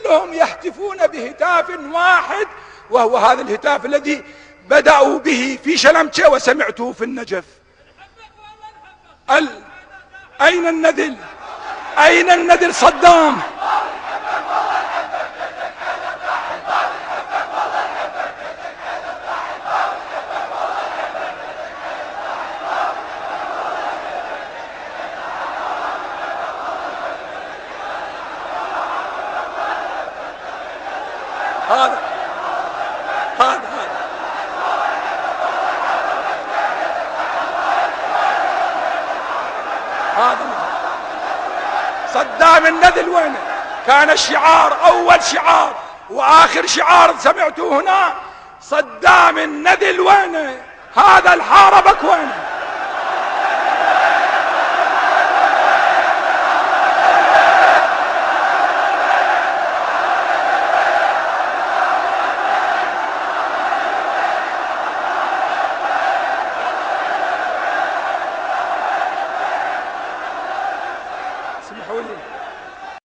كلهم يهتفون بهتاف واحد، وهو هذا الهتاف الذي بدأوا به في شلمشة وسمعته في النجف. أين النذل؟ أين النذل صدام؟ هذا صدام النذل وينه؟ كان الشعار أول شعار وآخر شعار سمعته هنا، صدام النذل وينه؟ هذا الحاربك وينه؟ اسمحوا لي